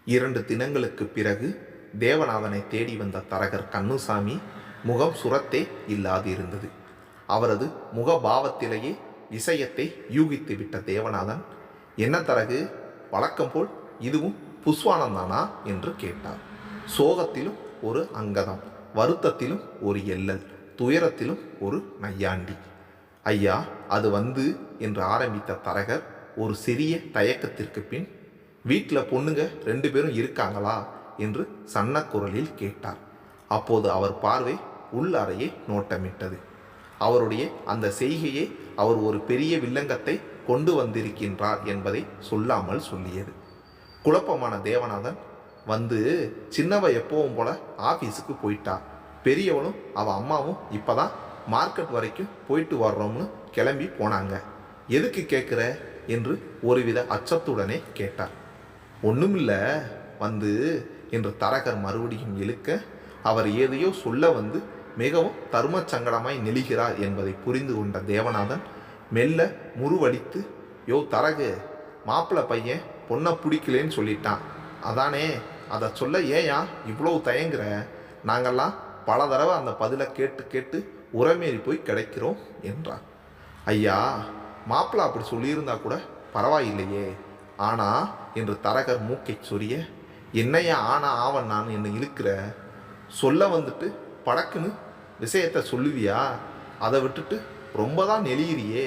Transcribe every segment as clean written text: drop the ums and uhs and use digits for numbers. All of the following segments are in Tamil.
2 தினங்களுக்குப் பிறகு தேவநாதனை தேடி வந்த தரகர் கண்ணுசாமி முகம் சுரத்தே இல்லாதிருந்தது. அவரது முகபாவத்திலேயே விஷயத்தை யூகித்து விட்ட தேவநாதன், என்ன தரகு, வழக்கம் போல் இதுவும் புஸ்வானந்தானா என்று கேட்டார். சோகத்திலும் ஒரு அங்கதம், வருத்தத்திலும் ஒரு எல்லல், துயரத்திலும் ஒரு நையாண்டி. ஐயா, அது என்று ஆரம்பித்த தரகர் ஒரு சிறிய தயக்கத்திற்கு பின், வீட்டில் பொண்ணுங்க 2 பேரும் இருக்காங்களா என்று சன்னக்குரலில் கேட்டார். அப்போது அவர் பார்வை உள் அறையை நோட்டமிட்டது. அவருடைய அந்த செய்கையே அவர் ஒரு பெரிய வில்லங்கத்தை கொண்டு வந்திருக்கின்றார் என்பதை சொல்லாமல் சொல்லியது. குழப்பமான தேவநாதன், சின்னவ எப்பவும் போல ஆஃபீஸுக்கு போயிட்டா, பெரியவனும் அவள் அம்மாவும் இப்போதான் மார்க்கெட் வரைக்கும் போயிட்டு வர்றோம்னு கிளம்பி போனாங்க. எதுக்கு கேட்குற என்று ஒருவித அச்சத்துடனே கேட்டார். ஒன்றுமில்ல என்று தரகர் மறுபடியும் இழுக்க, அவர் ஏதையோ சொல்ல மிகவும் தர்ம சங்கடமாய் நெளிகிறார் என்பதை புரிந்து கொண்ட தேவநாதன் மெல்ல முறுவடித்து, யோ தரகு, மாப்பிள்ளை பையன் பொண்ணை பிடிக்கலேன்னு சொல்லிட்டான், அதானே, அதை சொல்ல ஏயா இவ்வளவு தயங்குற? நாங்கள்லாம் பல தடவை அந்த பதிலை கேட்டு கேட்டு உரமேறி போய் கிடைக்கிறோம் என்றார். ஐயா, மாப்பிள்ளை அப்படி சொல்லியிருந்தா கூட பரவாயில்லையே, ஆனா என்று தரகர் மூக்கை சொரிய, என்னையா ஆனா ஆவன் நான் என்ன இழுக்கிற? சொல்ல படக்குன்னு விஷயத்தை சொல்லுவியா? அதை விட்டுட்டு ரொம்ப தான் நெளியிறியே.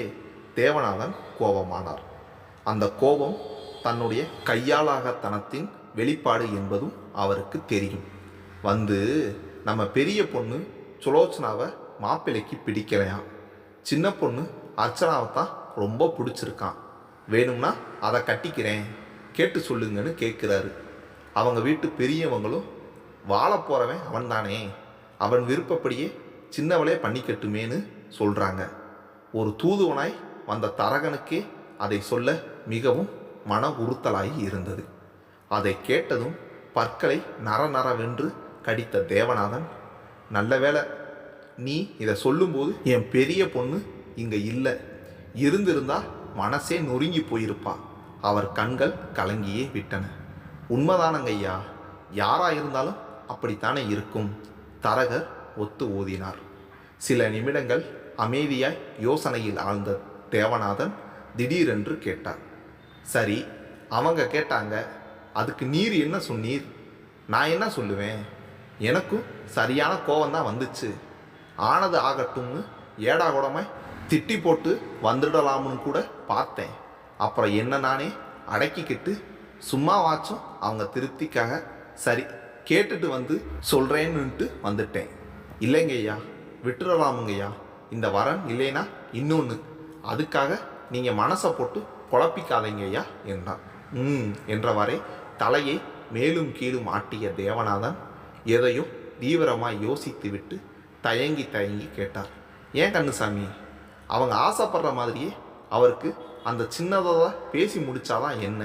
தேவநாதன் கோபமானார். அந்த கோபம் தன்னுடைய கையாளாகத்தனத்தின் வெளிப்பாடு என்பதும் அவருக்கு தெரியும். நம்ம பெரிய பொண்ணு சுலோச்சனாவை மாப்பிள்ளைக்கு பிடிக்கலையாம், சின்ன பொண்ணு அர்ச்சனாவை தான் ரொம்ப பிடிச்சிருக்கான், வேணும்னா அதை கட்டிக்கிறேன், கேட்டு சொல்லுங்கன்னு கேட்குறாரு. அவங்க வீட்டு பெரியவங்களும் வாழ போகிறவன் அவன் தானே, அவன் விருப்பப்படியே சின்னவளே பண்ணிக்கட்டுமேன்னு சொல்கிறாங்க. ஒரு தூதுவனாய் வந்த தரகனுக்கே அதை சொல்ல மிகவும் மன உறுத்தலாகி இருந்தது. அதை கேட்டதும் பற்களை நரநரவென்று கடித்த தேவநாதன், நல்ல வேளை நீ இதை சொல்லும்போது என் பெரிய பொண்ணு இங்கே இல்லை, இருந்திருந்தா மனசே நொறுங்கி போயிருப்பா. அவர் கண்கள் கலங்கியே விட்டன. உண்மைதானங்கய்யா, யாரா இருந்தாலும் அப்படித்தானே இருக்கும். தரகர் ஒத்து ஊதினார். சில நிமிடங்கள் அமைதியாய் யோசனையில் ஆழ்ந்த தேவநாதன் திடீரென்று கேட்டார், சரி, அவங்க கேட்டாங்க, அதுக்கு நீர் என்ன சொன்னீர்? நான் என்ன சொல்லுவேன்? எனக்கும் சரியான கோவம்தான் வந்துச்சு. ஆனது ஆகட்டும்னு ஏடாகூடமாய் திட்டி போட்டு வந்துடலாம்னு கூட பார்த்தேன். அப்புறம் என்ன நானே அடக்கிக்கிட்டு சும்மாவாச்சும் அவங்க திருப்திக்காக சரி கேட்டுட்டு சொல்கிறேன்னுட்டு வந்துட்டேன். இல்லைங்கய்யா, விட்டுறலாமுங்கய்யா, இந்த வரன் இல்லைனா இன்னொன்று, அதுக்காக நீங்கள் மனசை போட்டு குழப்பிக்காதீங்கய்யா என்றான். என்றவாறே தலையை மேலும் கீழும் ஆட்டிய தேவநாதன் எதையோ தீவிரமாக யோசித்து விட்டு தயங்கி கேட்டார், ஏன் கண்ணுசாமி, அவங்க ஆசைப்படுற மாதிரியே அவருக்கு அந்த சின்னதாக பேசி முடித்தாதான் என்ன?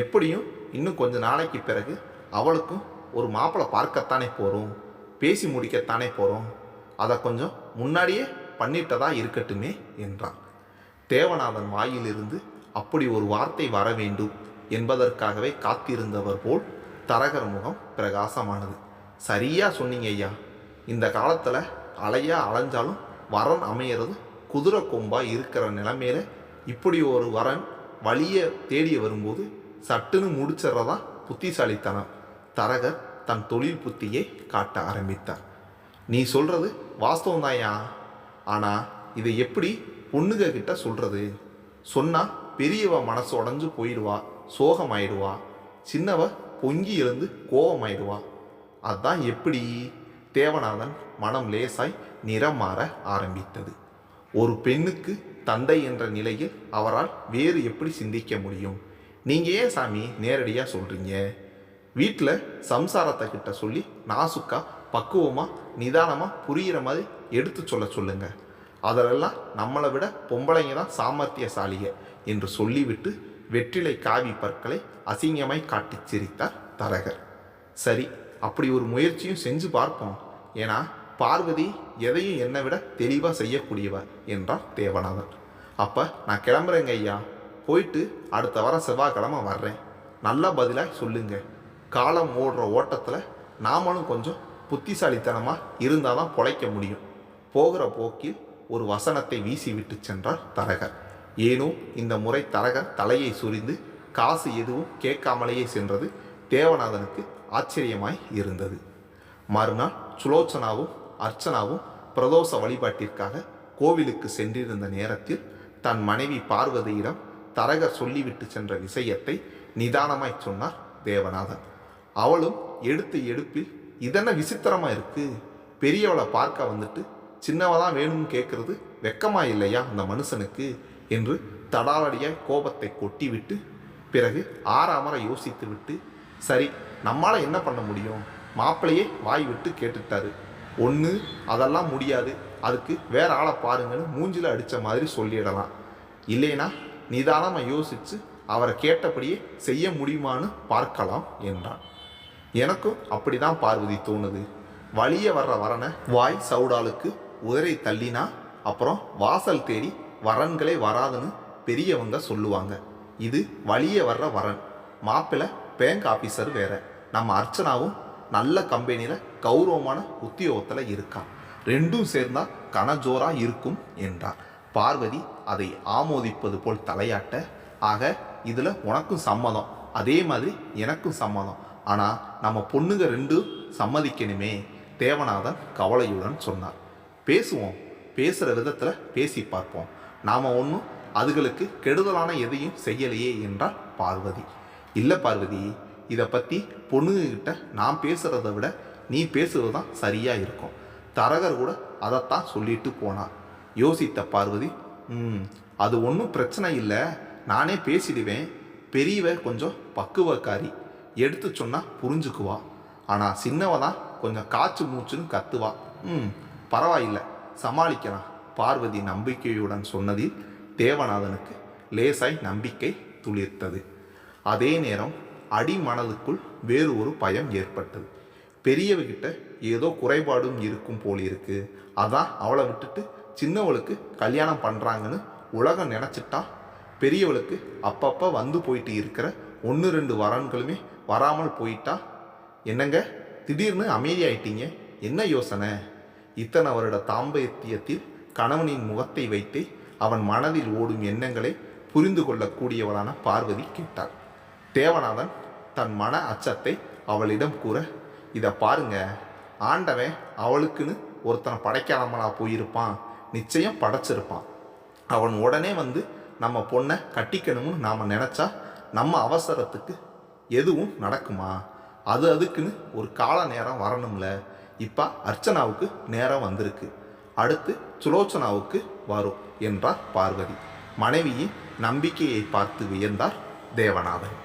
எப்படியும் இன்னும் கொஞ்ச நாளைக்கு பிறகு அவளுக்கும் ஒரு மாப்பிள்ளை பார்க்கத்தானே போகிறோம், பேசி முடிக்கத்தானே போகிறோம், அதை கொஞ்சம் முன்னாடியே பண்ணிட்டதா இருக்கட்டுமே என்றான். தேவநாதன் வாயிலிருந்து அப்படி ஒரு வார்த்தை வர வேண்டும் என்பதற்காகவே காத்திருந்தவர் போல் தரகர் முகம் பிரகாசமானது. சரியாக சொன்னீங்க ஐயா, இந்த காலத்தில் அலையா அலைஞ்சாலும் வரன் அமையிறது குதிரை கொம்பாக இருக்கிற நிலைமையில இப்படி ஒரு வரன் வழியை தேடி வரும்போது சட்டுன்னு முடிச்சிட்றதா புத்திசாலித்தனம். தரகர் தன் தொழில் புத்தியை காட்ட ஆரம்பித்தார். நீ சொல்கிறது வாஸ்தவம்தாயா, ஆனால் இதை எப்படி பொண்ணுங்க கிட்ட சொல்கிறது? சொன்னால் பெரியவ மனசு உடஞ்சு போயிடுவா, சோகமாயிடுவா, சின்னவ பொங்கி எழுந்து கோபமாயிடுவா. அதுதான் எப்படி? தேவநாதன் மனம் லேசாய் நிறம் மாற ஆரம்பித்தது. ஒரு பெண்ணுக்கு தந்தை என்ற நிலையில் அவரால் வேறு எப்படி சிந்திக்க முடியும்? நீங்கள் ஏன் சாமி நேரடியாக சொல்கிறீங்க? வீட்டில் சம்சாரத்தை கிட்ட சொல்லி நாசுக்கா பக்குவமாக நிதானமாக புரிகிற மாதிரி எடுத்து சொல்லுங்க. அதிலெல்லாம் நம்மளை விட பொம்பளைங்க தான் சாமர்த்தியசாலிக என்று சொல்லிவிட்டு வெற்றிலை காவி பற்களை அசிங்கமாய் காட்டி சிரித்தார் தரகர். சரி, அப்படி ஒரு முயற்சியும் செஞ்சு பார்ப்போம். ஏன்னா பார்வதி எதையும் என்னை விட தெளிவாக செய்யக்கூடியவர் என்றார் தேவநாதன். அப்போ நான் கிளம்புறேங்க ஐயா, போயிட்டு அடுத்த வாரம் செவ்வாய்க்கிழமை வர்றேன். நல்ல பதிலாக சொல்லுங்க. காலம் ஓடுற ஓட்டத்தில் நாமளும் கொஞ்சம் புத்திசாலித்தனமாக இருந்தால் தான் பொழைக்க முடியும். போகிற போக்கில் ஒரு வசனத்தை வீசிவிட்டு சென்றார் தரகர். ஏனோ இந்த முறை தரகர் தலையை சுரிந்து காசு எதுவும் கேட்காமலேயே சென்றது தேவநாதனுக்கு ஆச்சரியமாய் இருந்தது. மறுநாள் சுலோச்சனாவும் அர்ச்சனாவும் பிரதோஷ வழிபாட்டிற்காக கோவிலுக்கு சென்றிருந்த நேரத்தில் தன் மனைவி பார்வதியிடம் தரகர் சொல்லிவிட்டு சென்ற விஷயத்தை நிதானமாய் சொன்னார் தேவநாதன். அவளும் எடுத்த எடுப்பில் இதென்ன விசித்திரமா இருக்கு, பெரியவளை பார்க்க வந்துட்டு சின்னவதான் வேணும்னு கேட்கறது வெக்கமா இல்லையா அந்த மனுஷனுக்கு என்று தடாலடியாய் கோபத்தை கொட்டிவிட்டு பிறகு ஆறாமற யோசித்து விட்டு, சரி நம்மளால் என்ன பண்ண முடியும், மாப்பிள்ளையே வாய் விட்டு கேட்டுட்டாரு, ஒன்று அதெல்லாம் முடியாது, அதுக்கு வேற ஆளை பாருங்கன்னு மூஞ்சில அடித்த மாதிரி சொல்லிடலாம், இல்லைனா நிதானமாக யோசித்து அவரை கேட்டபடியே செய்ய முடியுமான்னு பார்க்கலாம் என்றான். எனக்கும் அப்படிதான் பார்வதி தோணுது. வழிய வர்ற வரனை வாய் சவுடாலுக்கு உதரை தள்ளினா அப்புறம் வாசல் தேடி வரன்களே வராதுன்னு பெரியவங்க சொல்லுவாங்க. இது வழிய வர்ற வரன், மாப்பிள்ளை பேங்க் ஆஃபீஸர் வேற, நம்ம அர்ச்சனாவும் நல்ல கம்பெனியில் கௌரவமான உத்தியோகத்தில் இருக்கா, ரெண்டும் சேர்ந்தா கனஜோரா இருக்கும் என்றார். பார்வதி அதை ஆமோதிப்பது போல் தலையாட்ட, ஆக இதில் உனக்கும் சம்மதம், அதே மாதிரி எனக்கும் சம்மதம், ஆனால் நம்ம பொண்ணுங்க ரெண்டும் சம்மதிக்கணுமே தேவநாதன் கவலையுடன் சொன்னார். பேசுவோம், பேசுகிற விதத்தில் பேசி பார்ப்போம், நாம் ஒன்றும் அதுகளுக்கு கெடுதலான எதையும் செய்யலையே என்றார் பார்வதி. இல்லை பார்வதி, இதை பற்றி பொண்ணுகிட்ட நான் பேசுகிறத விட நீ பேசுகிறது தான் சரியாக இருக்கும், தரகர் கூட அதைத்தான் சொல்லிட்டு போனார். யோசித்த பார்வதி, அது ஒன்றும் பிரச்சனை இல்லை, நானே பேசிடுவேன், பெரியவ கொஞ்சம் பக்குவக்காரி, எடுத்து சொன்னால் புரிஞ்சுக்குவா, ஆனால் சின்னவ தான் கொஞ்சம் காய்ச்சி மூச்சுன்னு கத்துவா, பரவாயில்லை சமாளிக்கலாம் பார்வதி நம்பிக்கையுடன் சொன்னதில் தேவநாதனுக்கு லேசாய் நம்பிக்கை துளிர்த்தது. அதே நேரம் அடிமனதுக்குள் வேறு ஒரு பயம் ஏற்பட்டது. பெரியவகிட்ட ஏதோ குறைபாடும் இருக்கும் போல் இருக்கு, அதான் அவளை விட்டுட்டு சின்னவளுக்கு கல்யாணம் பண்ணுறாங்கன்னு உலகம் நினச்சிட்டா, பெரியவளுக்கு அப்பப்போ வந்து போயிட்டு இருக்கிற 1-2 வரன்களுமே வராமல் போயிட்டா, என்னங்க திடீர்னு அமைதியாயிட்டீங்க, என்ன யோசனை? இத்தனை வருட தாம்பத்தியத்தில் கணவனின் முகத்தை வைத்தே அவன் மனதில் ஓடும் எண்ணங்களை புரிந்து கொள்ளக்கூடியவளான பார்வதி கேட்டாள். தேவநாதன் தன் மன அச்சத்தை அவளிடம் கூற, இதை பாருங்க, ஆண்டவன் அவளுக்குன்னு ஒருத்தனை படைக்காமலா போயிருப்பான், நிச்சயம் படைச்சிருப்பான், அவன் உடனே வந்து நம்ம பொண்ணை கட்டிக்கணும்னு நாம் நினச்சா நம்ம அவசரத்துக்கு எதுவும் நடக்குமா? அதுக்குன்னு ஒரு கால நேரம் வரணும்ல. இப்போ அர்ச்சனாவுக்கு நேரம் வந்திருக்கு, அடுத்து சுலோச்சனாவுக்கு வரும் என்றார் பார்வதி. மனைவியின் நம்பிக்கையை பார்த்து வியந்தார் தேவநாதன்.